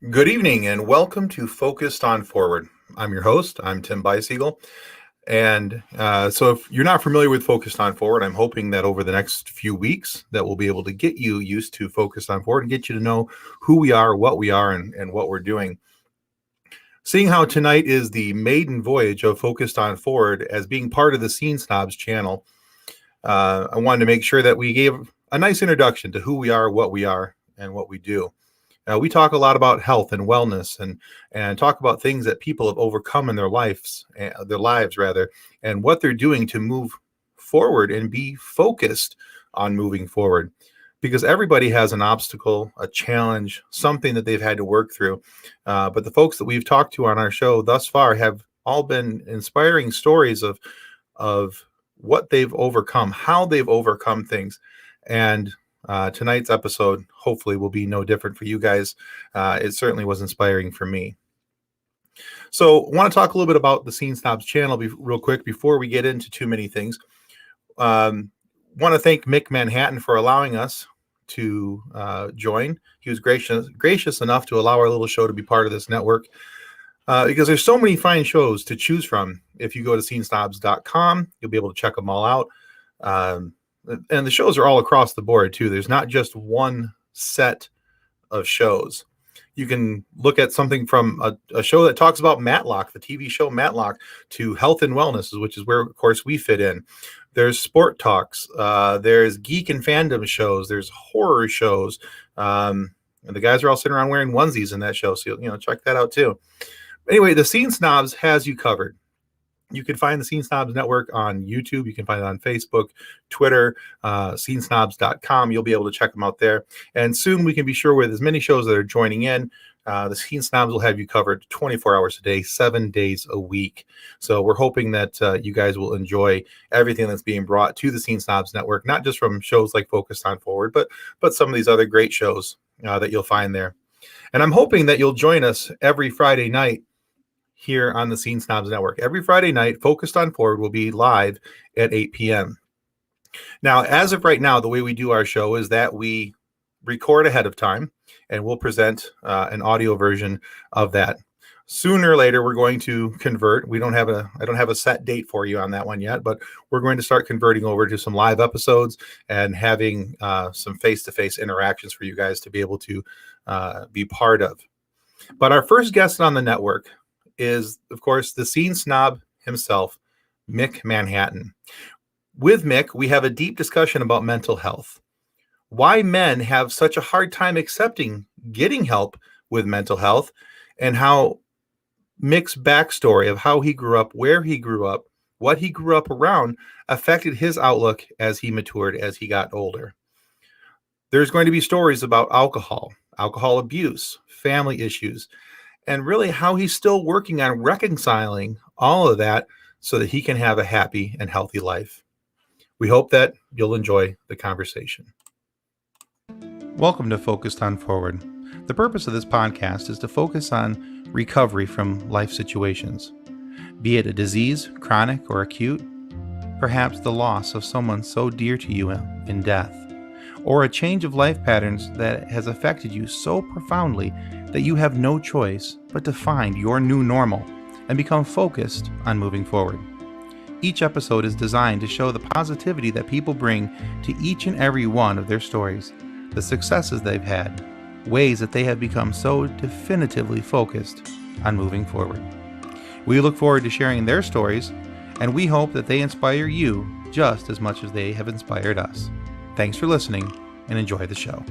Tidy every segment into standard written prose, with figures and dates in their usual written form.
Good evening and welcome to Focused on Forward. I'm your host. I'm Tim Biesiegel. And so if you're not familiar with Focused on Forward, I'm hoping that over the next few weeks that we'll be able to get you used to Focused on Forward and get you to know who we are, and what we're doing. Seeing how tonight is the maiden voyage of Focused on Forward as being part of the Scene Snobs channel, I wanted to make sure that we gave a nice introduction to who we are, and what we do. We talk a lot about health and wellness, and talk about things that people have overcome in their lives rather, and what they're doing to move forward and be focused on moving forward. Because everybody has an obstacle, a challenge, something that they've had to work through. But the folks that we've talked to on our show thus far have all been inspiring stories of what they've overcome, how they've overcome things, and tonight's episode hopefully will be no different for you guys. It certainly was inspiring for me. So I want to talk a little bit about the Scene Snobs channel real quick before we get into too many things. Want to thank Mick Manhattan for allowing us to join. He was gracious enough to allow our little show to be part of this network, because there's so many fine shows to choose from. If you go to scenesnobs.com, you'll be able to check them all out. And the shows are all across the board too. There's not just one set of shows. You can look at something from a show that talks about Matlock, the TV show Matlock, to health and wellness, which is where, of course, we fit in. There's sport talks. There's geek and fandom shows. There's horror shows. And the guys are all sitting around wearing onesies in that show. So, check that out too. Anyway, the Scene Snobs has you covered. You can find the Scene Snobs Network on YouTube. You can find it on Facebook, Twitter, scenesnobs.com. You'll be able to check them out there. And soon we can be sure with as many shows that are joining in, the Scene Snobs will have you covered 24 hours a day, 7 days a week. So we're hoping that you guys will enjoy everything that's being brought to the Scene Snobs Network, not just from shows like Focused on Forward, but some of these other great shows that you'll find there. And I'm hoping that you'll join us every Friday night here on the Scene Snobs Network. Every Friday night, Focused on Forward will be live at 8 p.m. Now, as of right now, the way we do our show is that we record ahead of time, and we'll present an audio version of that. Sooner or later, we're going to convert. I don't have a set date for you on that one yet, but we're going to start converting over to some live episodes and having some face-to-face interactions for you guys to be able to be part of. But our first guest on the network is, of course, the Scene Snob himself, Mick Manhattan. With Mick, we have a deep discussion about mental health, why men have such a hard time accepting getting help with mental health, and how Mick's backstory of how he grew up, where he grew up, what he grew up around affected his outlook as he matured, as he got older. There's going to be stories about alcohol abuse, family issues, and really how he's still working on reconciling all of that so that he can have a happy and healthy life. We hope that you'll enjoy the conversation. Welcome to Focused on Forward. The purpose of this podcast is to focus on recovery from life situations, be it a disease, chronic or acute, perhaps the loss of someone so dear to you in death, or a change of life patterns that has affected you so profoundly that you have no choice but to find your new normal and become focused on moving forward. Each episode is designed to show the positivity that people bring to each and every one of their stories, the successes they've had, ways that they have become so definitively focused on moving forward. We look forward to sharing their stories, and we hope that they inspire you just as much as they have inspired us. Thanks for listening, and enjoy the show.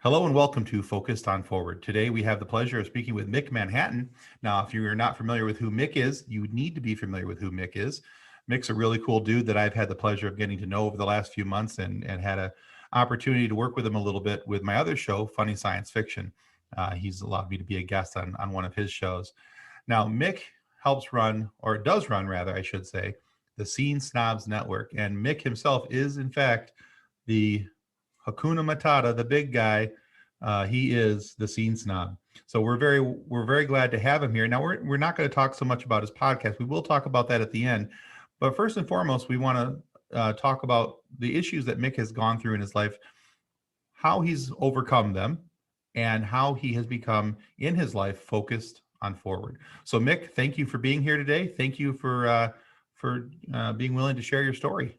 Hello and welcome to Focused on Forward. Today we have the pleasure of speaking with Mick Manhattan. Now, if you're not familiar with who Mick is, you need to be familiar with who Mick is. Mick's a really cool dude that I've had the pleasure of getting to know over the last few months, and had an opportunity to work with him a little bit with my other show, Funny Science Fiction. He's allowed me to be a guest on one of his shows. Now, Mick helps run, or does run rather, I should say, the Scene Snobs Network. And Mick himself is, in fact, the Hakuna Matata, the big guy. He is the Scene Snob. So we're very glad to have him here. Now, we're not going to talk so much about his podcast. We will talk about that at the end. But first and foremost, we want to talk about the issues that Mick has gone through in his life, how he's overcome them, and how he has become in his life focused on forward. So, Mick, thank you for being here today. Thank you for being willing to share your story.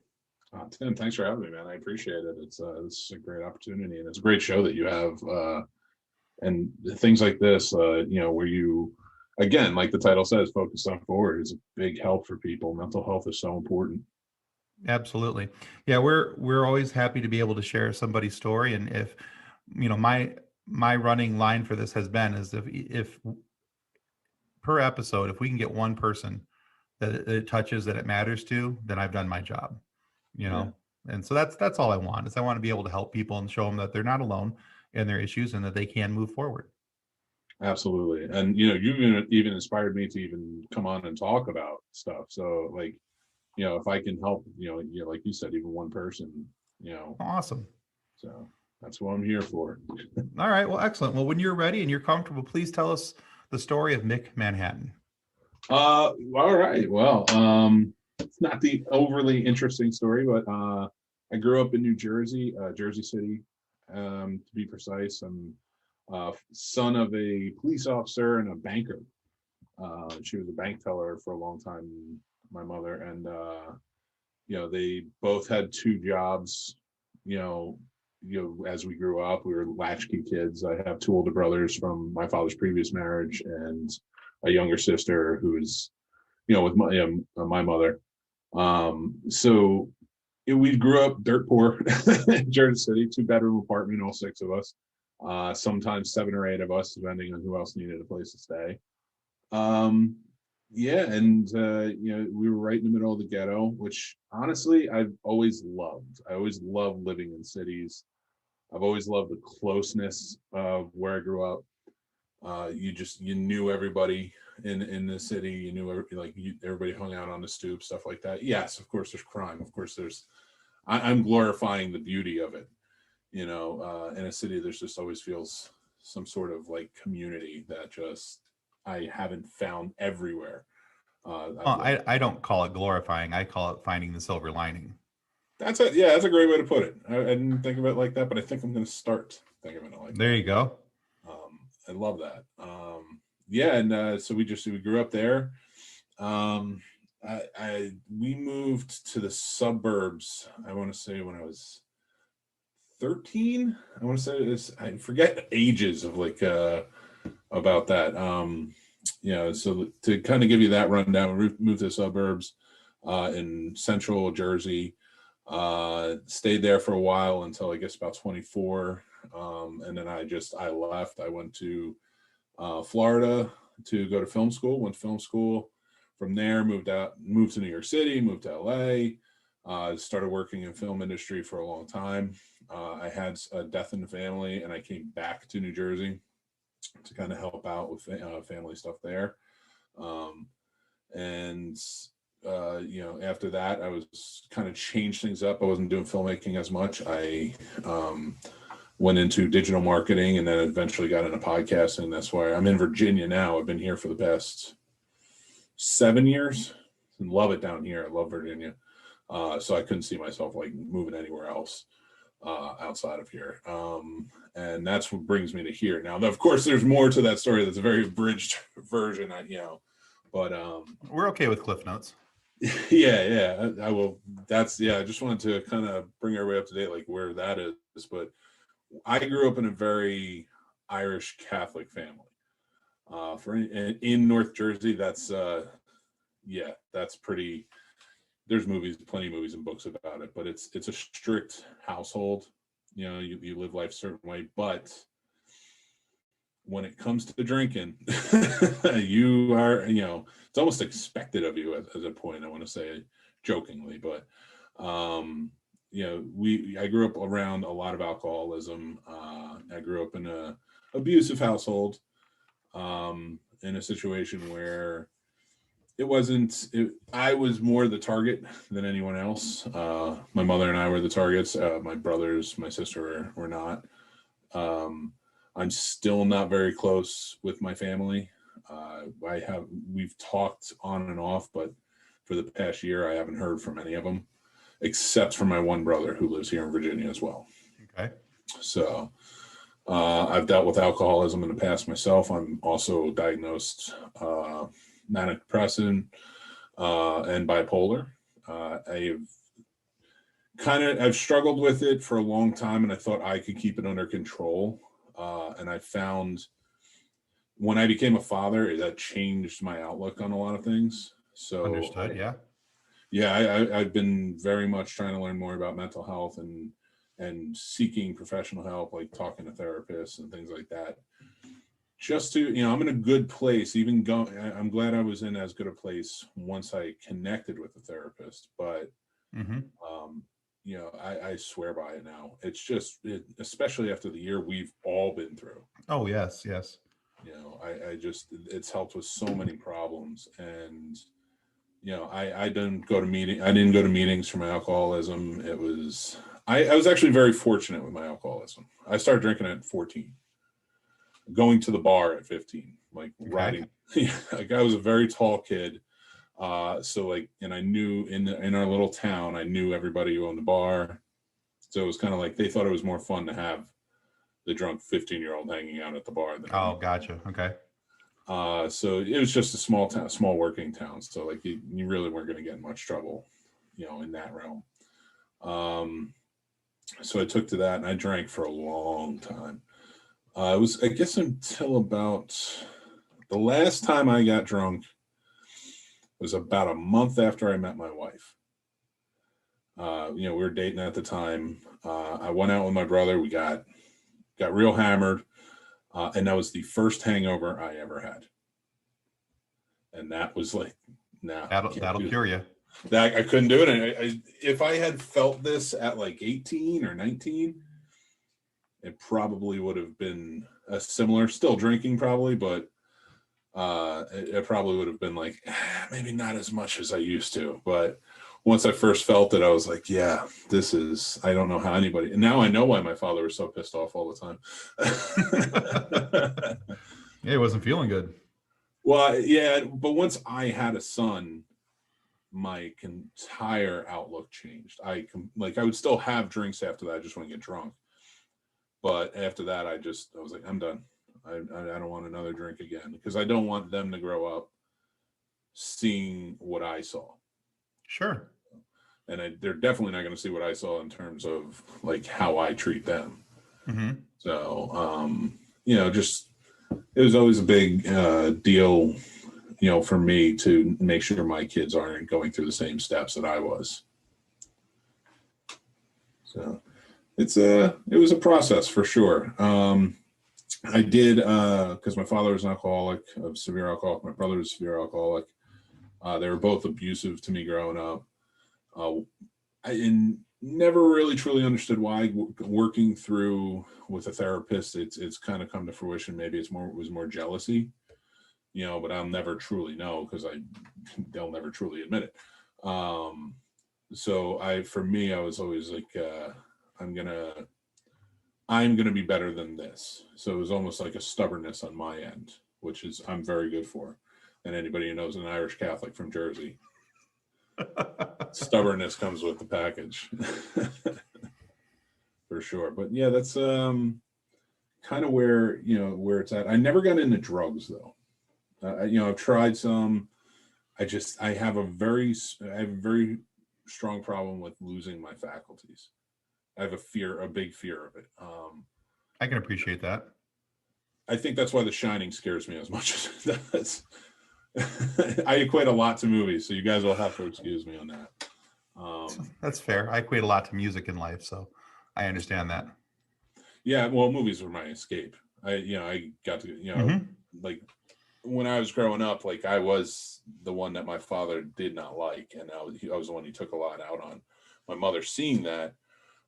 Tim, thanks for having me, man. I appreciate it. It's a great opportunity, and it's a great show that you have, and things like this, where you, again, like the title says, focus on forward is a big help for people. Mental health is so important. Absolutely. Yeah, we're always happy to be able to share somebody's story. And if my running line for this has been is if per episode, if we can get one person that it touches, that it matters to, then I've done my job. You Yeah, know, and so that's all I want, is I want to be able to help people and show them that they're not alone in their issues and that they can move forward. absolutely. And you even inspired me to even come on and talk about stuff. So like, if I can help, like you said, even one person, you know, Awesome. so that's what I'm here for. All right. Well, excellent. Well, when you're ready and you're comfortable, please tell us the story of Mick Manhattan. All right. Well, it's not the overly interesting story, but I grew up in New Jersey, Jersey City, to be precise. I'm son of a police officer and a banker. She was a bank teller for a long time, my mother, and they both had two jobs. As we grew up, we were latchkey kids. I have two older brothers from my father's previous marriage, and a younger sister who is, with my mother. So we grew up dirt poor in Jersey City, 2-bedroom apartment, all six of us. Sometimes 7 or 8 of us, depending on who else needed a place to stay. Yeah, and we were right in the middle of the ghetto, which honestly I've always loved. I always loved living in cities. I've always loved the closeness of where I grew up. You knew everybody in the city. You knew everybody hung out on the stoop, stuff like that. Yes, of course there's crime. Of course I'm glorifying the beauty of it. In a city, there's just always feels some sort of like community that just I haven't found everywhere. I don't call it glorifying. I call it finding the silver lining. That's a great way to put it. I didn't think of it like that, but I think I'm going to start thinking of it like There that. you go. I love that. Yeah, and so we grew up there. Um, we moved to the suburbs. I want to say when I was 13. I want to say this. I forget ages of about that. So to kind of give you that rundown, we moved to the suburbs in central Jersey. Stayed there for a while until I guess about 24. And then I left. I went to Florida to go to film school. Went to film school. From there, moved to New York City, moved to LA. Started working in film industry for a long time. I had a death in the family, and I came back to New Jersey to kind of help out with family stuff there. And after that, I was kind of changed things up. I wasn't doing filmmaking as much. I went into digital marketing, and then eventually got into podcasting. That's why I'm in Virginia now. I've been here for the past 7 years and love it down here. I love Virginia. So I couldn't see myself like moving anywhere else outside of here. And that's what brings me to here. Now, of course, there's more to that story. That's a very abridged version, but We're okay with Cliff Notes. yeah, I will. I just wanted to kind of bring everybody up to date, like where that is. But I grew up in a very Irish Catholic family. In North Jersey, that's pretty. There's plenty of movies and books about it, but it's a strict household. You live life a certain way, but when it comes to drinking, you are, it's almost expected of you at a point. I want to say jokingly, but I grew up around a lot of alcoholism. I grew up in a abusive household, in a situation where I was more the target than anyone else. My mother and I were the targets. My brothers, my sister were not. I'm still not very close with my family. We've talked on and off, but for the past year, I haven't heard from any of them, except for my one brother who lives here in Virginia as well. Okay. So I've dealt with alcoholism in the past myself. I'm also diagnosed manic depressive and bipolar. I've struggled with it for a long time, and I thought I could keep it under control. And I found when I became a father, that changed my outlook on a lot of things. So Understood. I've been very much trying to learn more about mental health and seeking professional help, like talking to therapists and things like that. Just to, I'm in a good place. I'm glad I was in as good a place once I connected with a therapist. But I swear by it now. It's just, especially after the year we've all been through. Oh, yes. It's helped with so many problems. And, I didn't go to meetings for my alcoholism. I was actually very fortunate with my alcoholism. I started drinking at 14, going to the bar at 15, like riding. Like I was a very tall kid. And I knew in our little town, I knew everybody who owned the bar. So it was kind of like they thought it was more fun to have the drunk 15-year-old hanging out at the bar. Gotcha. Okay. So it was just a small town, small working town. So like you really weren't going to get in much trouble, in that realm. So I took to that and I drank for a long time. It was, I guess, until about the last time I got drunk was about a month after I met my wife. We were dating at the time. I went out with my brother. We got real hammered. And that was the first hangover I ever had. And that was like, that'll cure you. That I couldn't do it. If I had felt this at like 18 or 19, it probably would have been a similar, still drinking probably, but it probably would have been like, maybe not as much as I used to. But once I first felt it, I was like, yeah, I don't know how anybody, and now I know why my father was so pissed off all the time. Yeah, he wasn't feeling good. Well, yeah, but once I had a son, my entire outlook changed. I would still have drinks after that. I just wouldn't get drunk. But after that, I was like, I'm done. I don't want another drink again, because I don't want them to grow up seeing what I saw. Sure. And they're definitely not going to see what I saw in terms of like how I treat them. So, it was always a big deal, for me to make sure my kids aren't going through the same steps that I was. So it was a process for sure. I did, because my father was an alcoholic, a severe alcoholic. My brother was a severe alcoholic. They were both abusive to me growing up. I never really truly understood why. Working through with a therapist, it's kind of come to fruition. Maybe it was more jealousy, but I'll never truly know, because they'll never truly admit it. So for me, I was always like, I'm gonna be better than this. So it was almost like a stubbornness on my end, which is I'm very good for. And anybody who knows an Irish Catholic from Jersey, stubbornness comes with the package. For sure. But yeah, that's kind of where it's at. I never got into drugs though. I've tried some. I have a very strong problem with losing my faculties. I have a big fear of it. I can appreciate that. I think that's why The Shining scares me as much as it does. I equate a lot to movies, so you guys will have to excuse me on that. That's fair. I equate a lot to music in life, so I understand that. Yeah, well, movies were my escape. I got to, like when I was growing up, like I was the one that my father did not like, and I was the one he took a lot out on. My mother, seeing that,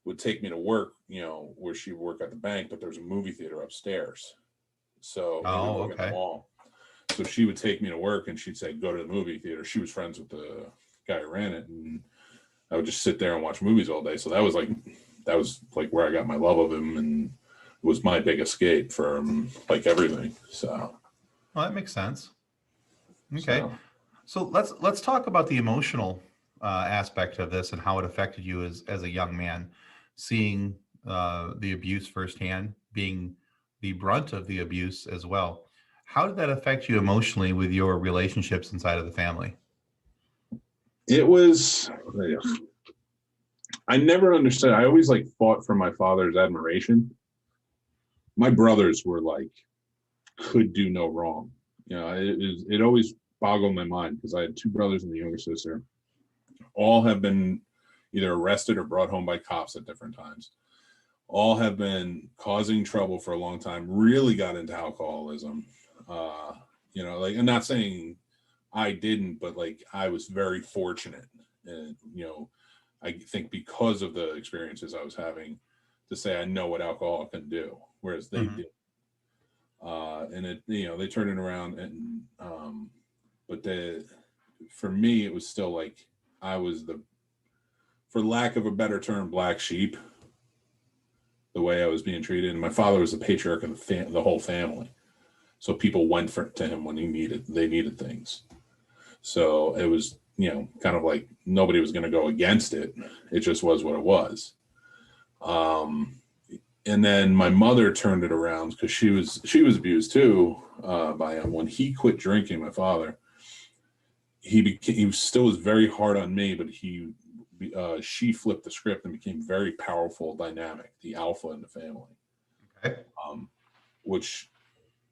would take me to work, where she would work at the bank, but there's a movie theater upstairs. So we would work at the mall. So she would take me to work and she'd say, go to the movie theater. She was friends with the guy who ran it, and I would just sit there and watch movies all day. So that was like where I got my love of him, and it was my big escape from like everything. So well, that makes sense. Okay. So let's talk about the emotional aspect of this and how it affected you as a young man, seeing the abuse firsthand, being the brunt of the abuse as well. How did that affect you emotionally with your relationships inside of the family? It was, I never understood. I always like fought for my father's admiration. My brothers were like, could do no wrong. It always boggled my mind because I had two brothers and a younger sister. All have been either arrested or brought home by cops at different times. All have been causing trouble for a long time, really got into alcoholism. Like, I'm not saying I didn't, but like I was very fortunate. And, I think because of the experiences I was having, to say I know what alcohol can do, whereas they Mhm. did. And it, they turned it around, and but for me, it was still like I was for lack of a better term, black sheep. The way I was being treated, and my father was the patriarch of the whole family, so people went to him when they needed things. So it was, kind of like nobody was going to go against it. It just was what it was. And then my mother turned it around because she was abused too by him. When he quit drinking, my father, he still was very hard on me, but she flipped the script and became very powerful, dynamic, the alpha in the family. Okay. Which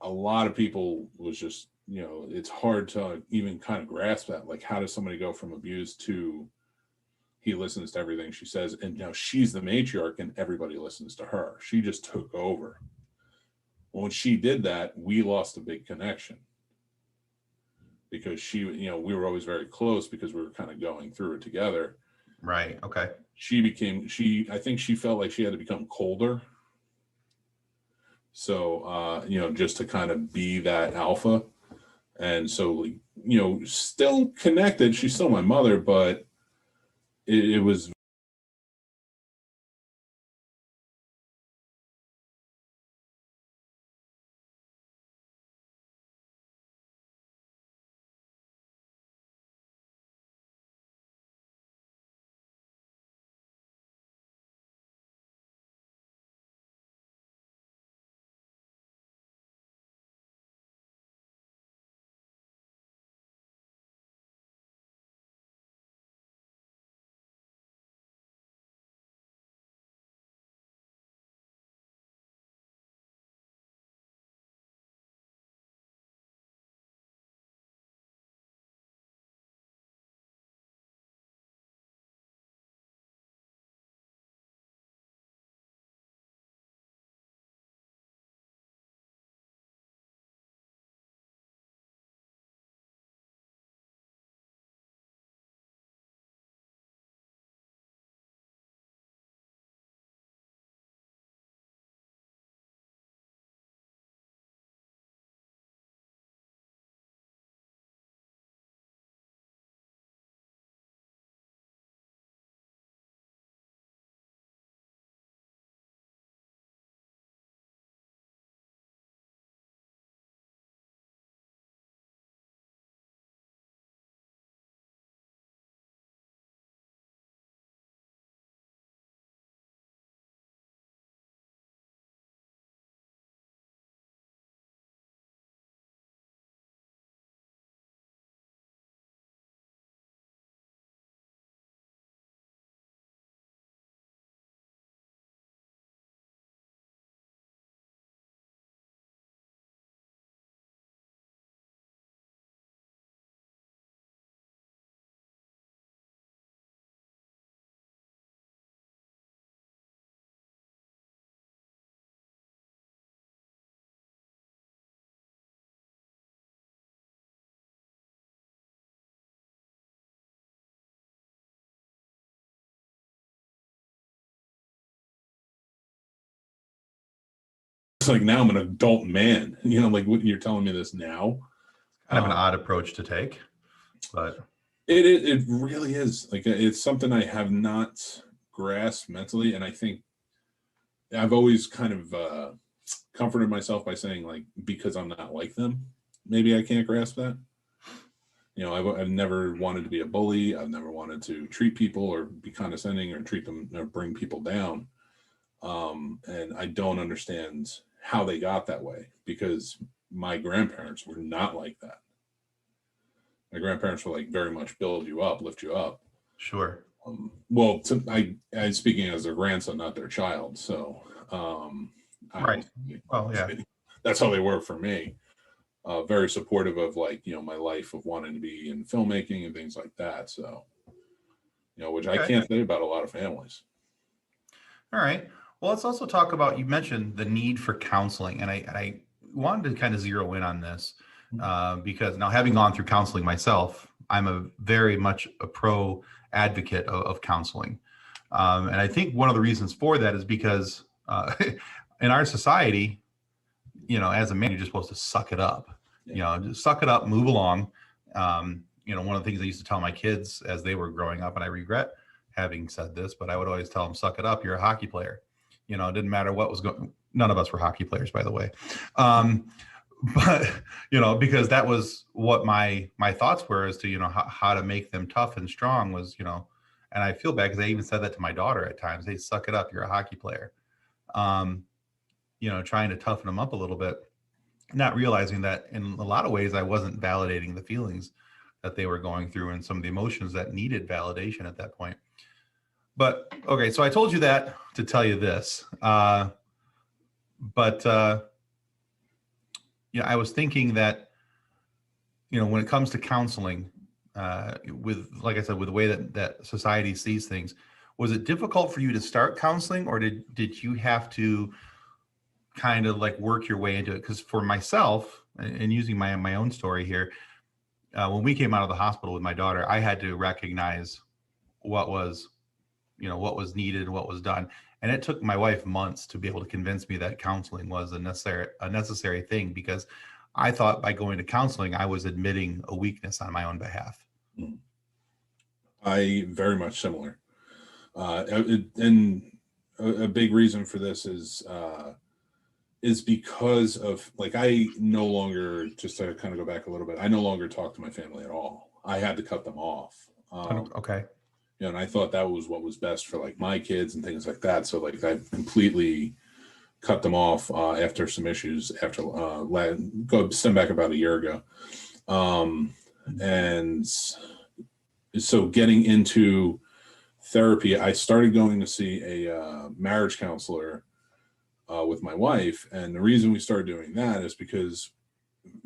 a lot of people was just, it's hard to even kind of grasp that. Like, how does somebody go from abuse to he listens to everything she says, and now she's the matriarch and everybody listens to her? She just took over. When she did that, we lost a big connection because we were always very close because we were kind of going through it together. Right. Okay. I think she felt like she had to become colder. So, just to kind of be that alpha. And so, still connected. She's still my mother, but it was like, now I'm an adult man. Like, what, you're telling me this now? Kind of an odd approach to take, but It really is. Like, it's something I have not grasped mentally, and I think I've always kind of comforted myself by saying, like, because I'm not like them, maybe I can't grasp that. I've never wanted to be a bully. I've never wanted to treat people or be condescending or treat them or bring people down. And I don't understand how they got that way, because my grandparents were not like that. My grandparents were like very much build you up, lift you up. Sure. Well, I'm speaking as their grandson, not their child. So, Right. Well, yeah. That's how they were for me. Very supportive of, like, my life of wanting to be in filmmaking and things like that. So, which I can't say about a lot of families. All right. Well, let's also talk about, you mentioned the need for counseling, and I wanted to kind of zero in on this because now, having gone through counseling myself, I'm a very much a pro advocate of counseling. And I think one of the reasons for that is because in our society, as a man, you're just supposed to suck it up. Just suck it up, move along. One of the things I used to tell my kids as they were growing up, and I regret having said this, but I would always tell them, suck it up. You're a hockey player. It didn't matter what was going. None of us were hockey players, by the way. But, because that was what my thoughts were as to, how to make them tough and strong was, and I feel bad because I even said that to my daughter at times. Hey, suck it up. You're a hockey player. Trying to toughen them up a little bit, not realizing that in a lot of ways I wasn't validating the feelings that they were going through and some of the emotions that needed validation at that point. But okay, so I told you that to tell you this. I was thinking that, when it comes to counseling, with, like I said, with the way that society sees things, was it difficult for you to start counseling, or did you have to kind of like work your way into it? Because for myself, and using my own story here, when we came out of the hospital with my daughter, I had to recognize what was needed and what was done. And it took my wife months to be able to convince me that counseling was a necessary thing, because I thought by going to counseling, I was admitting a weakness on my own behalf. I very much similar. And a big reason for this is because of, like, I no longer, just to kind of go back a little bit, I no longer talk to my family at all. I had to cut them off. Okay. And I thought that was what was best for, like, my kids and things like that. So, like, I completely cut them off after some issues after stem back about a year ago. And so getting into therapy, I started going to see a marriage counselor with my wife. And the reason we started doing that is because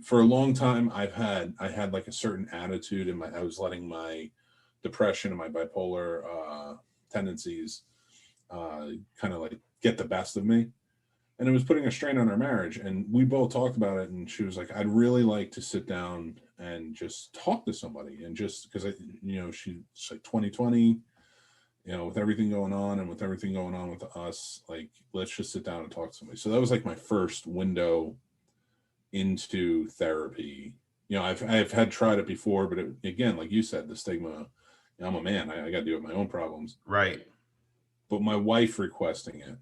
for a long time I had like a certain attitude in I was letting my depression and my bipolar tendencies kind of like get the best of me, and it was putting a strain on our marriage. And we both talked about it, and she was like, I'd really like to sit down and just talk to somebody, and just because she's like 2020, with everything going on and with everything going on with us, like, let's just sit down and talk to somebody. So that was like my first window into therapy. I've had tried it before, but again, like you said, the stigma. I'm a man. I got to deal with my own problems. Right. But my wife requesting it,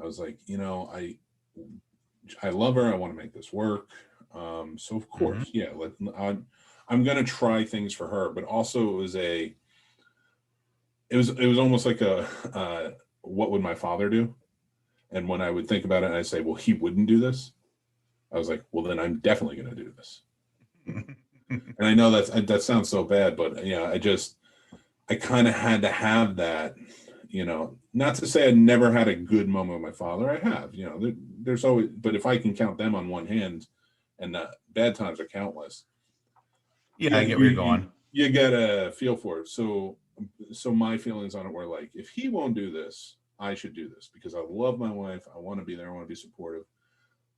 I was like, I love her. I want to make this work. So of course, yeah, I'm going to try things for her, but also it was almost like what would my father do? And when I would think about it and I say, well, he wouldn't do this, I was like, well, then I'm definitely going to do this. And I know that sounds so bad, but yeah, I kind of had to have that, not to say I never had a good moment with my father. I have, there's always, but if I can count them on one hand, and the bad times are countless. Yeah, I get where you're going. You get a feel for it. So my feelings on it were like, if he won't do this, I should do this, because I love my wife. I want to be there. I want to be supportive.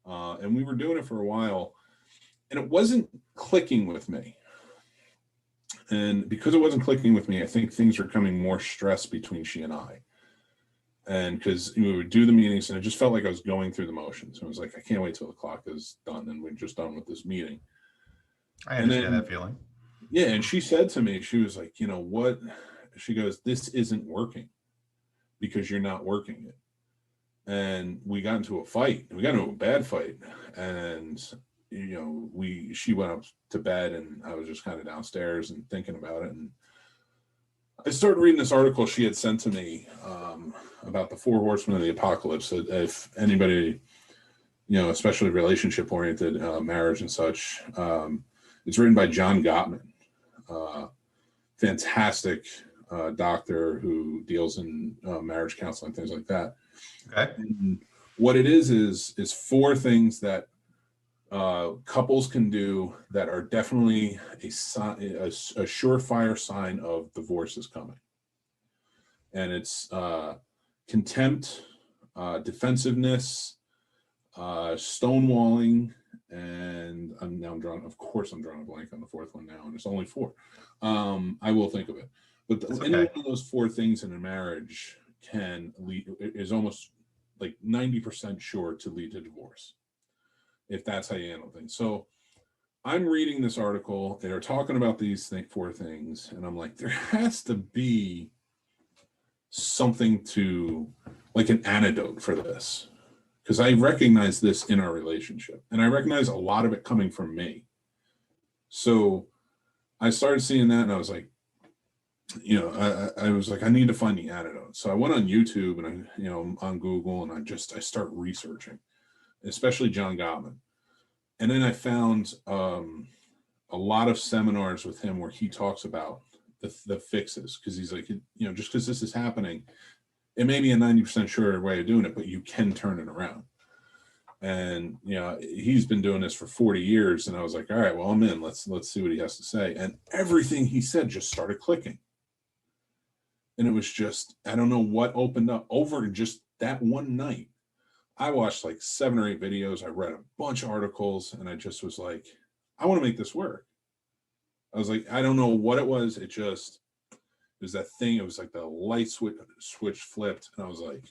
And we were doing it for a while, and it wasn't clicking with me. And because it wasn't clicking with me, I think things were becoming more stress between she and I. And because we would do the meetings, and it just felt like I was going through the motions. It was like, I can't wait till the clock is done and we're just done with this meeting. I understand that feeling. Yeah. And she said to me, she was like, what? She goes, this isn't working because you're not working it. And we got into a fight. We got into a bad fight. And, she went up to bed, and I was just kind of downstairs and thinking about it. And I started reading this article she had sent to me about the 4 horsemen of the apocalypse. If anybody, especially relationship oriented, marriage and such, it's written by John Gottman, fantastic doctor who deals in marriage counseling, things like that. Okay. And what it is 4 things that couples can do that are definitely a surefire sign of divorce is coming. And it's contempt, defensiveness, stonewalling, and I'm drawing a blank on the 4th one now, and it's only 4. I will think of it. But any one of those 4 things in a marriage is almost like 90% sure to lead to divorce, if that's how you handle things. So I'm reading this article. They're talking about these 4 things, and I'm like, there has to be something to, like, an antidote for this, because I recognize this in our relationship, and I recognize a lot of it coming from me. So I started seeing that, and I was like, I was like, I need to find the antidote. So I went on YouTube and on Google, and I start researching, especially John Gottman. And then I found a lot of seminars with him where he talks about the fixes, because he's like, just because this is happening, it may be a 90% sure way of doing it, but you can turn it around. And he's been doing this for 40 years, and I was like, all right, well, I'm in. Let's see what he has to say. And everything he said just started clicking. And it was just, I don't know what opened up over just that one night. I watched like 7 or 8 videos. I read a bunch of articles, and I just was like, I want to make this work. I was like, I don't know what it was. It was that thing. It was like the light switch flipped. And I was like,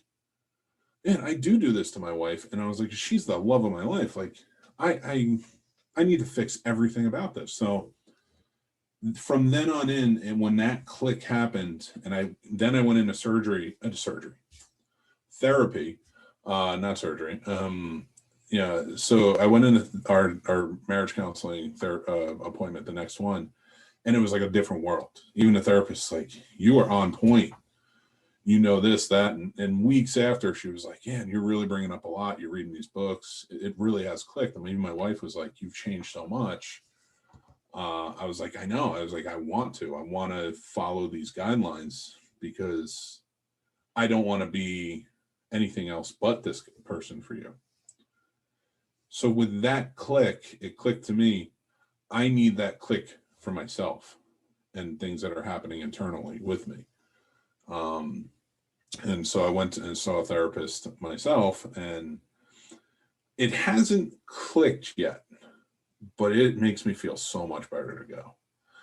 man, I do this to my wife. And I was like, she's the love of my life. Like, I need to fix everything about this. So from then on in, and when that click happened, and I went into therapy, not surgery. So I went into our marriage counseling appointment, the next one, and it was like a different world. Even the therapist's like, you are on point. This, that, and weeks after, she was like, yeah, you're really bringing up a lot. You're reading these books. It really has clicked. I mean, my wife was like, you've changed so much. I was like, I know. I was like, I want to follow these guidelines, because I don't want to be anything else but this person for you. So with that click, it clicked to me, I need that click for myself and things that are happening internally with me. And so I went and saw a therapist myself, and it hasn't clicked yet, but it makes me feel so much better to go.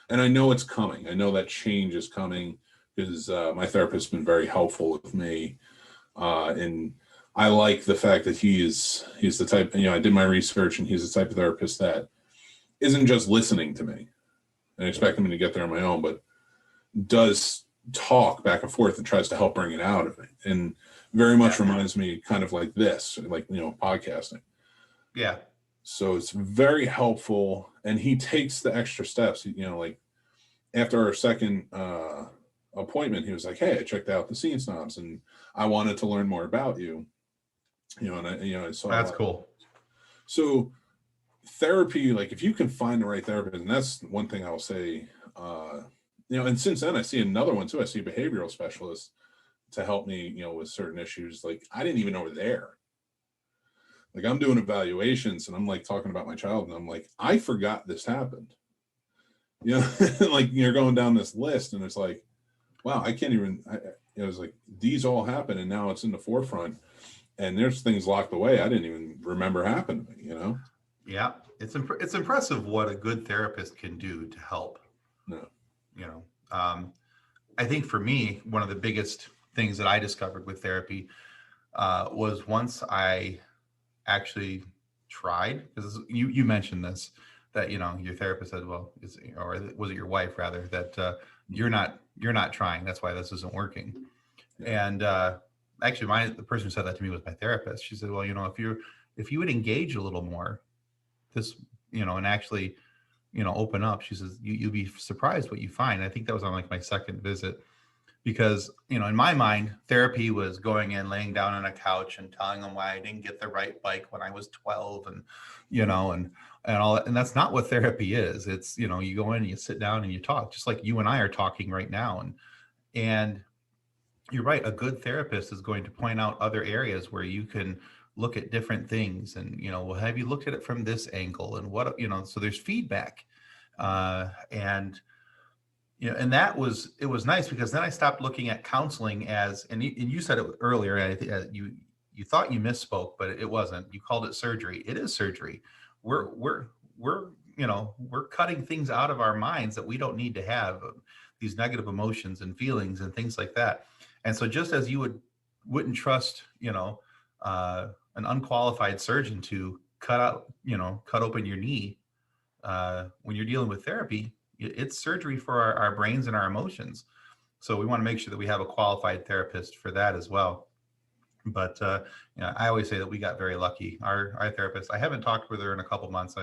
And I know it's coming. I know that change is coming, because my therapist has been very helpful with me. And I like the fact that he's the type, I did my research, and he's the type of therapist that isn't just listening to me and expecting me to get there on my own, but does talk back and forth and tries to help bring it out of me. And very much reminds me kind of like this, like, podcasting. Yeah. So it's very helpful. And he takes the extra steps, like after our second appointment, he was like, hey, I checked out the Scene Snobs, and I wanted to learn more about you. And I saw That's cool. So therapy, like if you can find the right therapist, and that's one thing I will say, and since then I see another one too. I see a behavioral specialist to help me, with certain issues. Like I didn't even know were there. Like I'm doing evaluations, and I'm like talking about my child, and I'm like, I forgot this happened. Like you're going down this list, and it's like, wow, I can't even, it was like, these all happen, and now it's in the forefront, and there's things locked away I didn't even remember happened to me, Yeah. It's impressive what a good therapist can do to help. No. I think for me, one of the biggest things that I discovered with therapy was once I actually tried, because you mentioned this, that your therapist said, well, or was it your wife rather, that you're not trying, that's why this isn't working. Yeah. And actually the person who said that to me was my therapist. She said, well, if you would engage a little more, this, and actually open up, she says, you'll be surprised what you find. I think that was on like my second visit. because, in my mind, therapy was going in, laying down on a couch and telling them why I didn't get the right bike when I was 12, and, and all that. And that's not what therapy is. It's, you go in and you sit down and you talk, just like you and I are talking right now. And you're right. A good therapist is going to point out other areas where you can look at different things, and, well, have you looked at it from this angle, and what, so there's feedback. And and it was nice, because then I stopped looking at counseling as, and you said it earlier, and I think you thought you misspoke, but it wasn't. You called it surgery. It is surgery. We're cutting things out of our minds that we don't need to have, these negative emotions and feelings and things like that. And so, just as you wouldn't trust, an unqualified surgeon to cut open your knee, when you're dealing with therapy, it's surgery for our brains and our emotions. So we want to make sure that we have a qualified therapist for that as well. But I always say that we got very lucky. Our therapist, I haven't talked with her in a couple months.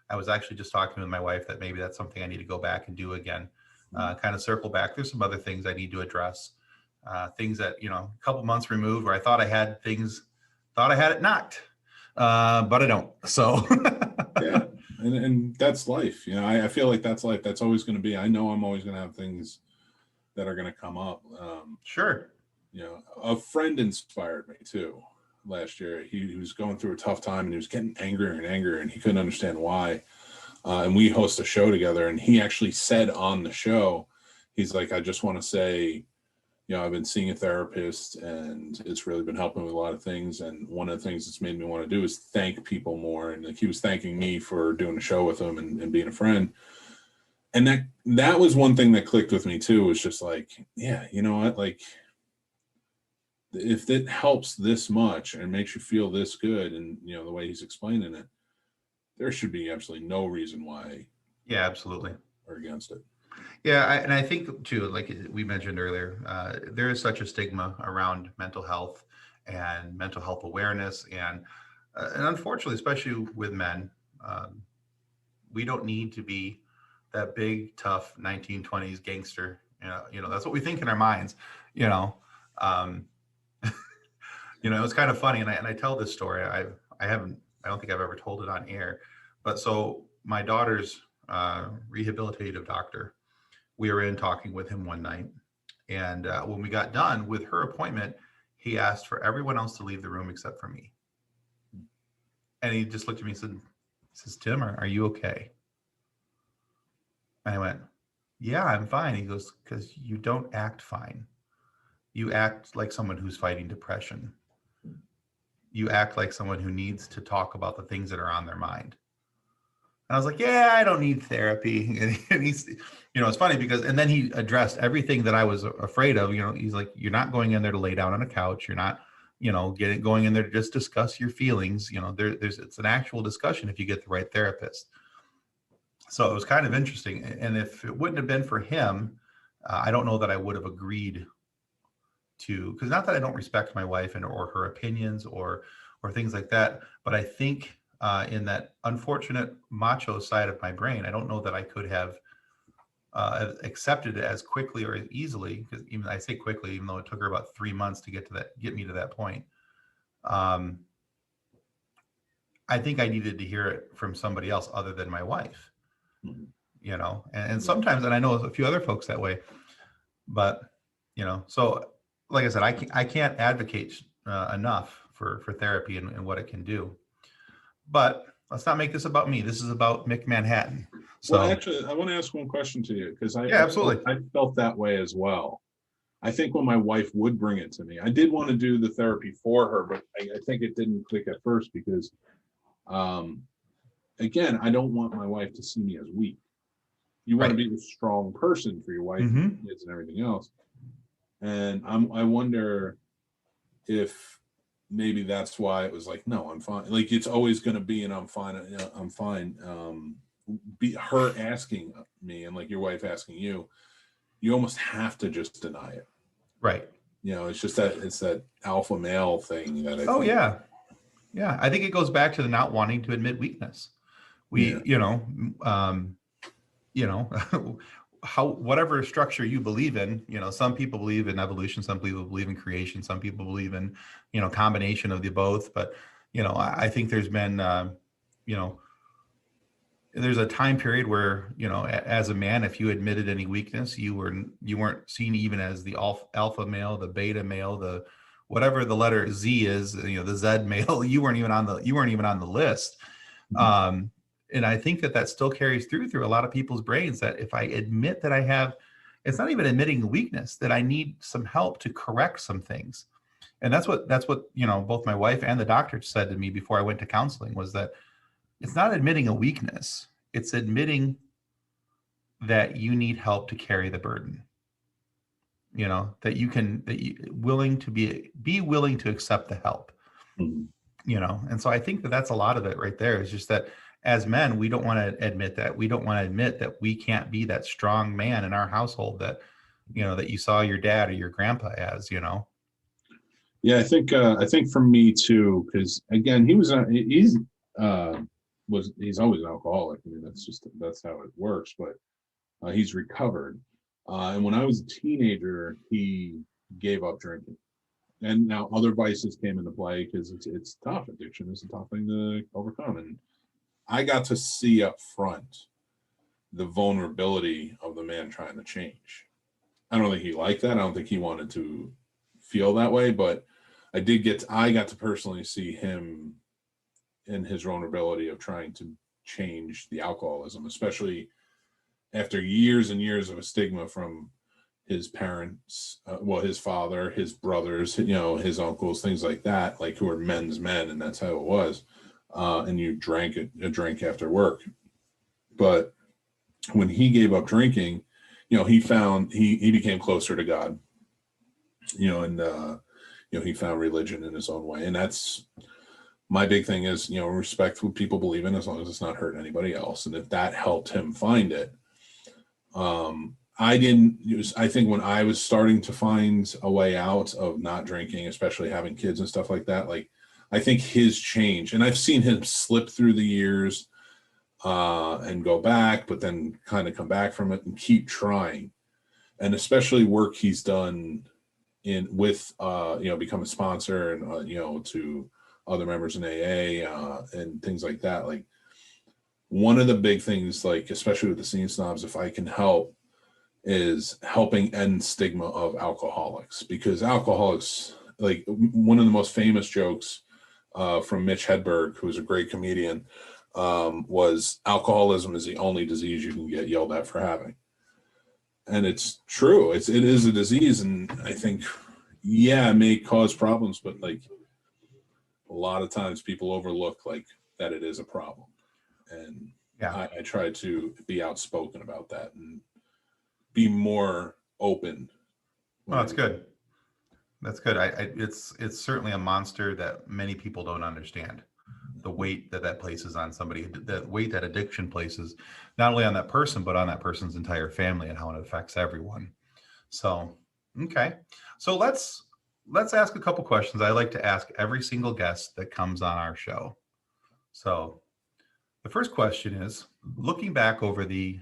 I was actually just talking with my wife that maybe that's something I need to go back and do again, kind of circle back. There's some other things I need to address, things that, a couple months removed, where I thought I had it knocked, but I don't. So yeah. And that's life. I feel like that's life. That's always going to be. I know I'm always going to have things that are going to come up. Sure. A friend inspired me too. Last year, he was going through a tough time, and he was getting angrier and angrier, and he couldn't understand why. And we host a show together, and he actually said on the show, he's like, I just want to say, I've been seeing a therapist, and it's really been helping with a lot of things. And one of the things that's made me want to do is thank people more. And like, he was thanking me for doing a show with him and being a friend. And that was one thing that clicked with me too, was just like, yeah, you know what? Like, if it helps this much and makes you feel this good, and, the way he's explaining it, there should be absolutely no reason why. Yeah, absolutely. We're against it. Yeah, and I think too, like we mentioned earlier, there is such a stigma around mental health and mental health awareness, and unfortunately, especially with men, we don't need to be that big, tough 1920s gangster. That's what we think in our minds. It was kind of funny, and I tell this story. I don't think I've ever told it on air, but so my daughter's rehabilitative doctor, we were in talking with him one night, and when we got done with her appointment, he asked for everyone else to leave the room except for me. And he just looked at me and says, Tim, are you okay? And I went, yeah, I'm fine. He goes, because you don't act fine. You act like someone who's fighting depression. You act like someone who needs to talk about the things that are on their mind. And I was like, yeah, I don't need therapy. And he's, it's funny because, and then he addressed everything that I was afraid of. He's like, you're not going in there to lay down on a couch. You're not, going in there to just discuss your feelings. It's an actual discussion if you get the right therapist. So it was kind of interesting. And if it wouldn't have been for him, I don't know that I would have agreed to, because not that I don't respect my wife or her opinions or things like that, but I think in that unfortunate macho side of my brain, I don't know that I could have accepted it as quickly or as easily, because even I say quickly, even though it took her about 3 months to get me to that point. I think I needed to hear it from somebody else other than my wife, and sometimes, and I know a few other folks that way, but, so like I said, I can't advocate enough for therapy and what it can do. But let's not make this about me. This is about Mick Manhattan. So, well, actually, I want to ask one question to you, because absolutely. I felt that way as well. I think when my wife would bring it to me, I did want to do the therapy for her, but I think it didn't click at first because, again, I don't want my wife to see me as weak. You want to be a strong person for your wife and kids and everything else. And I wonder if maybe that's why it was like, no, I'm fine. Like, it's always going to be, and I'm fine. I'm fine. Be her asking me and like your wife asking you, you almost have to just deny it. Right. It's just that alpha male thing that I think. Yeah. Yeah. I think it goes back to the not wanting to admit weakness. whatever structure you believe in, some people believe in evolution, some people believe in creation, some people believe in, combination of the both. But, I think there's been, you know, there's a time period where, as a man, if you admitted any weakness, you weren't seen even as the alpha male, the beta male, the whatever the letter Z is, the Z male. You weren't even on the list. And I think that still carries through a lot of people's brains, that if I admit that I have, it's not even admitting the weakness, that I need some help to correct some things. And that's what both my wife and the doctor said to me before I went to counseling, was that it's not admitting a weakness, it's admitting that you need help to carry the burden. That you willing to be willing to accept the help. And so I think that's a lot of it right there, is just that as men, we don't want to admit that. We don't want to admit that we can't be that strong man in our household that, that you saw your dad or your grandpa as. Yeah, I think for me too, because again, he's always an alcoholic. I mean, that's how it works. But he's recovered. And when I was a teenager, he gave up drinking. And now other vices came into play, because it's tough. Addiction is a tough thing to overcome. And I got to see up front the vulnerability of the man trying to change. I don't think he liked that. I don't think he wanted to feel that way, but I got to personally see him in his vulnerability of trying to change the alcoholism, especially after years and years of a stigma from his parents, his father, his brothers, his uncles, things like that, like, who are men's men, and that's how it was. And you drank a drink after work. But when he gave up drinking, he found he became closer to God, and he found religion in his own way. And that's my big thing, is, respect what people believe in, as long as it's not hurting anybody else. And if that helped him find it, I think when I was starting to find a way out of not drinking, especially having kids and stuff like that, like, I think his change, and I've seen him slip through the years and go back, but then kind of come back from it and keep trying. And especially work he's done with become a sponsor, and to other members in AA and things like that. Like, one of the big things, like, especially with the Scene Snobs, if I can help, is helping end stigma of alcoholics, because alcoholics, like, one of the most famous jokes from Mitch Hedberg, who was a great comedian, was, alcoholism is the only disease you can get yelled at for having. And it's true. It is a disease. And I think, it may cause problems, but, like, a lot of times people overlook, like, that it is a problem. And I try to be outspoken about that and be more open. Well, that's good. That's good. It's certainly a monster that many people don't understand. The weight that places on somebody, the weight that addiction places, not only on that person, but on that person's entire family, and how it affects everyone. So, okay. So let's ask a couple questions I like to ask every single guest that comes on our show. So the first question is, looking back over the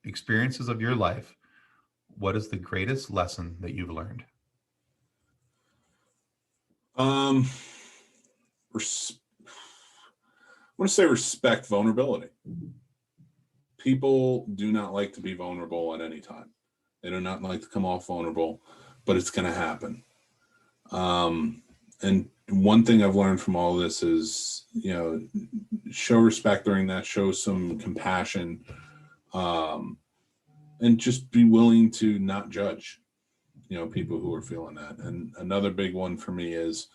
experiences of your life, what is the greatest lesson that you've learned? I want to say respect vulnerability. People do not like to be vulnerable at any time. They do not like to come off vulnerable, but it's going to happen. And one thing I've learned from all this is, show respect during that, show some compassion, and just be willing to not judge, people who are feeling that. And another big one for me is,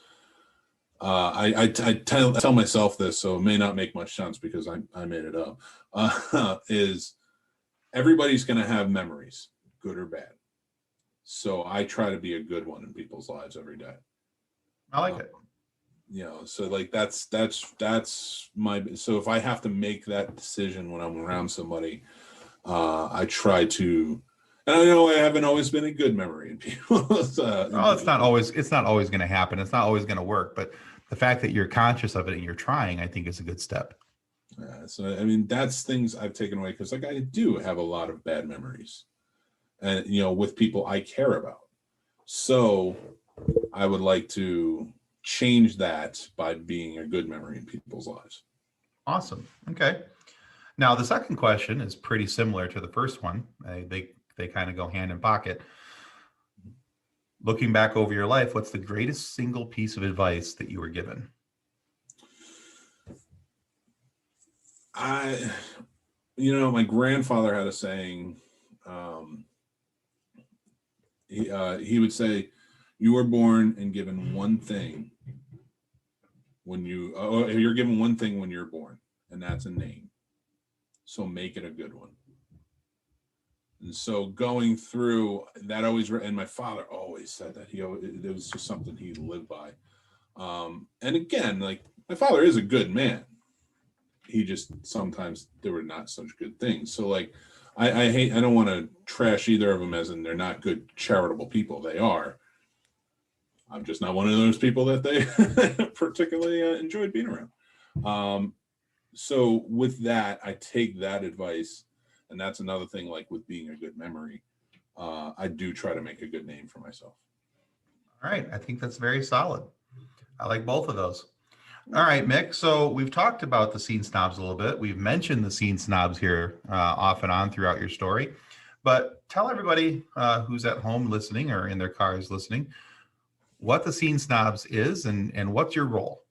I tell myself this, so it may not make much sense because I made it up, is everybody's going to have memories, good or bad. So I try to be a good one in people's lives every day. I like it. So, like, that's my, so if I have to make that decision when I'm around somebody, I try to, and I know I haven't always been a good memory in people. It's not always going to happen. It's not always going to work, but the fact that you're conscious of it and you're trying, I think, is a good step. So I mean, that's things I've taken away, because like I do have a lot of bad memories, and with people I care about. So I would like to change that by being a good memory in people's lives. Awesome. Okay. Now, the second question is pretty similar to the first one. They kind of go hand in pocket. Looking back over your life, what's the greatest single piece of advice that you were given? My grandfather had a saying. He would say, "You were born and given one thing you're given one thing when you're born, and that's a name. So make it a good one." And so going through that, and my father always said that it was just something he lived by. And again, like, my father is a good man. He just, sometimes there were not such good things. So like, I don't want to trash either of them as in they're not good charitable people. They are. I'm just not one of those people that they particularly enjoyed being around. So with that, I take that advice, and that's another thing, like with being a good memory, I do try to make a good name for myself. All right. I think that's very solid. I like both of those. All right, Mick. So we've talked about the Scene Snobs a little bit. We've mentioned the Scene Snobs here off and on throughout your story. But tell everybody who's at home listening or in their cars listening what the Scene Snobs is and what's your role.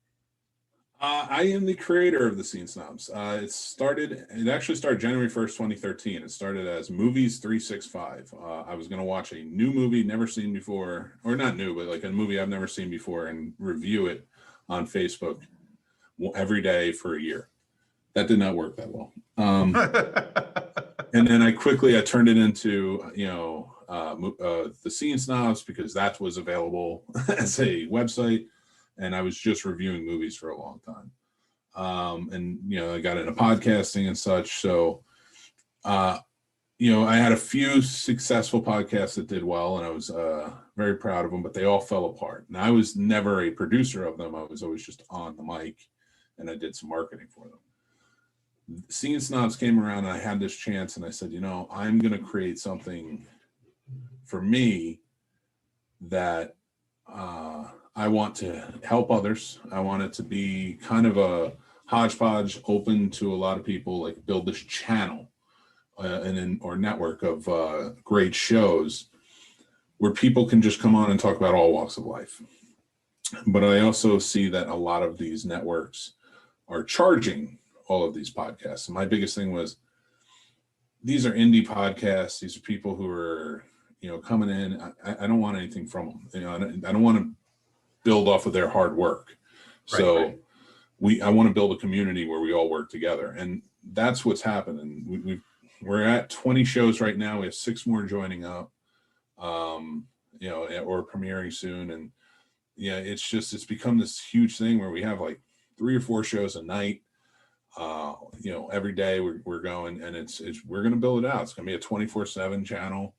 I am the creator of the Scene Snobs. It actually started January 1st, 2013. It started as Movies 365. I was going to watch a new movie never seen before, or not new, but like a movie I've never seen before, and review it on Facebook every day for a year. That did not work that well. And then I turned it into, the Scene Snobs, because that was available as a website. And I was just reviewing movies for a long time. And I got into podcasting and such. So, I had a few successful podcasts that did well, and I was very proud of them, but they all fell apart. And I was never a producer of them. I was always just on the mic, and I did some marketing for them. Scene Snobs came around, and I had this chance, and I said, I'm going to create something for me that I want to help others. I want it to be kind of a hodgepodge, open to a lot of people, like build this channel or network of great shows where people can just come on and talk about all walks of life. But I also see that a lot of these networks are charging all of these podcasts. And my biggest thing was, these are indie podcasts. These are people who are, coming in. I don't want anything from them. I don't want to build off of their hard work. So I want to build a community where we all work together. And that's what's happening. We're at 20 shows right now. We have 6 more joining up, or premiering soon. And it's become this huge thing where we have like 3 or 4 shows a night. Every day we're going, and we're going to build it out. It's going to be a 24/7 channel,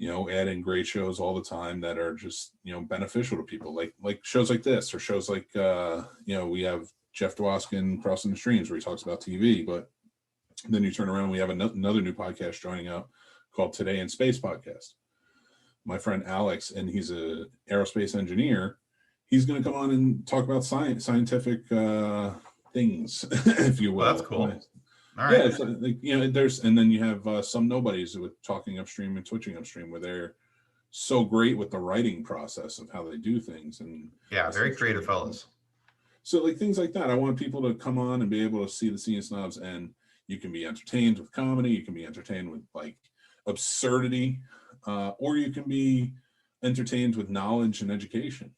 add in great shows all the time that are just, beneficial to people, like shows like this, or shows like, we have Jeff Dwoskin, Crossing the Streams, where he talks about TV. But then you turn around, we have another new podcast joining up called Today in Space Podcast. My friend Alex, and he's a aerospace engineer. He's going to come on and talk about scientific things, if you will. Well, that's cool. All right. Yeah, it's like, and then you have Some Nobodies with Talking Upstream and Twitching Upstream, where they're so great with the writing process of how they do things. And yeah, very creative fellas. So like things like that, I want people to come on and be able to see the Scene Snobs, and you can be entertained with comedy, you can be entertained with like absurdity, or you can be entertained with knowledge and education.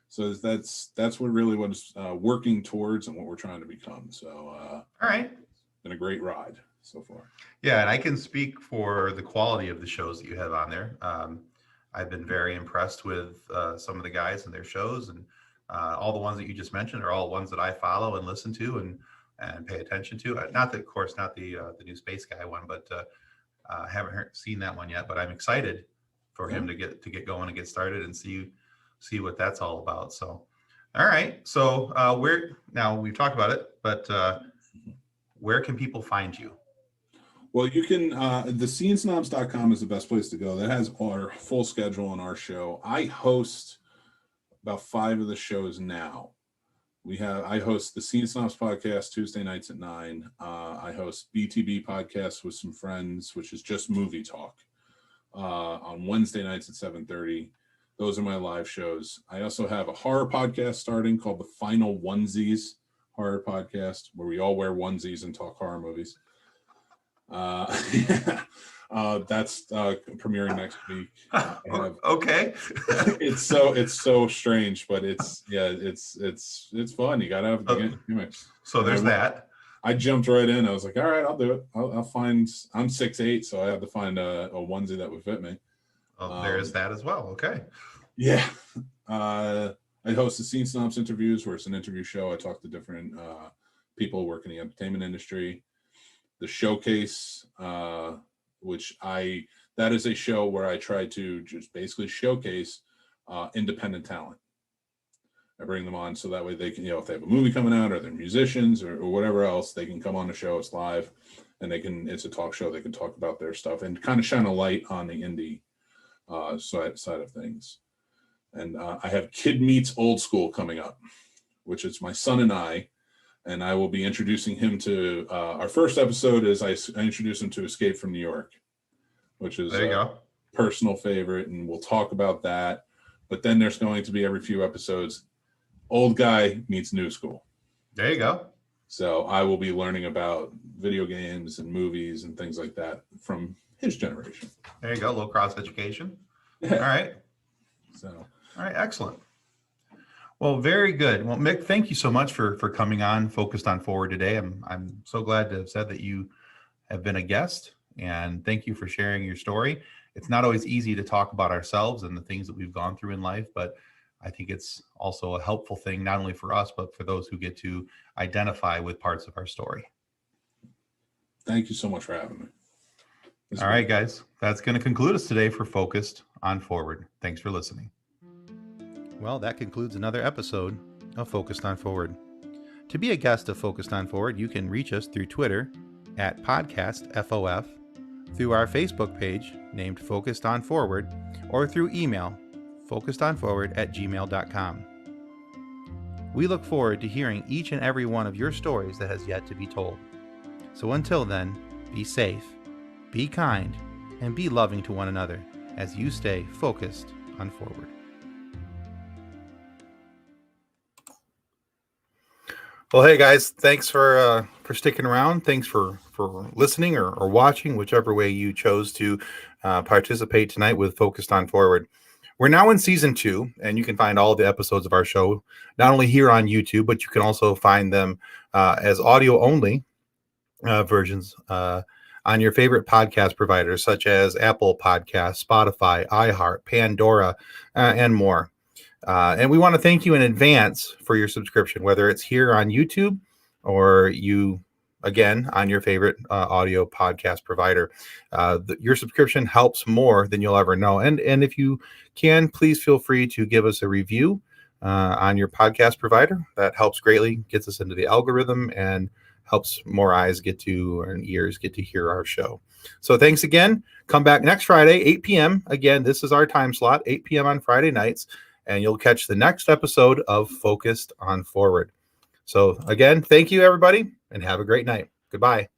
So that's what it's working towards, and what we're trying to become. So all right, it's been a great ride so far. Yeah, and I can speak for the quality of the shows that you have on there. I've been very impressed with some of the guys and their shows, and all the ones that you just mentioned are all ones that I follow and listen to and pay attention to. Not that, of course, not the new space guy one, but I haven't seen that one yet. But I'm excited for him to get going and get started and see what that's all about. So All right. So we've talked about it, but where can people find you? Well, you can, the scenesnobs.com is the best place to go. That has our full schedule on our show. I host about 5 of the shows now. I host the Scene Snobs podcast Tuesday nights at 9. I host BTB podcast with some friends, which is just movie talk, on Wednesday nights at 7:30. Those are my live shows. I also have a horror podcast starting called the Final Onesies Horror Podcast, where we all wear onesies and talk horror movies. That's premiering next week. Okay. It's so strange, but it's fun. You gotta have gimmicks. So there's that. I jumped right in. I was like, all right, I'll do it. I'll find. I'm 6'8", so I have to find a onesie that would fit me. Oh, there is that as well. Okay. Yeah. I host the Scene Snobs interviews, where it's an interview show. I talk to different people who work in the entertainment industry. The Showcase, that is a show where I try to just basically showcase independent talent. I bring them on so that way they can, if they have a movie coming out or they're musicians or whatever else, they can come on the show. It's live, and it's a talk show. They can talk about their stuff and kind of shine a light on the indie side of things. And I have Kid Meets Old School coming up, which is my son and I will be introducing him to our first episode is I introduce him to Escape from New York, which is a personal favorite, and we'll talk about that. But then there's going to be every few episodes, old guy meets new school. There you go. So I will be learning about video games and movies and things like that from his generation. There you go. A little cross education. All right. All right. Excellent. Well, very good. Well, Mick, thank you so much for coming on Focused on Forward today. I'm so glad to have said that you have been a guest, and thank you for sharing your story. It's not always easy to talk about ourselves and the things that we've gone through in life, but I think it's also a helpful thing, not only for us, but for those who get to identify with parts of our story. Thank you so much for having me. All right, guys, that's going to conclude us today for Focused on Forward. Thanks for listening. Well, that concludes another episode of Focused on Forward. To be a guest of Focused on Forward, you can reach us through Twitter at podcastfof, through our Facebook page named Focused on Forward, or through email focusedonforward@gmail.com. We look forward to hearing each and every one of your stories that has yet to be told. So until then, be safe, be kind, and be loving to one another as you stay focused on forward. Well, hey guys, thanks for sticking around. Thanks for listening or watching, whichever way you chose to participate tonight with Focused on Forward. We're now in season 2, and you can find all the episodes of our show not only here on YouTube, but you can also find them as audio only versions on your favorite podcast providers, such as Apple Podcasts, Spotify, iHeart, Pandora, and more. And we want to thank you in advance for your subscription, whether it's here on YouTube or you, again, on your favorite audio podcast provider. Your subscription helps more than you'll ever know. And if you can, please feel free to give us a review on your podcast provider. That helps greatly, gets us into the algorithm, and helps more eyes get to and ears get to hear our show. So thanks again. Come back next Friday, 8 p.m. Again, this is our time slot, 8 p.m. on Friday nights. And you'll catch the next episode of Focused on Forward. So again, thank you, everybody, and have a great night. Goodbye.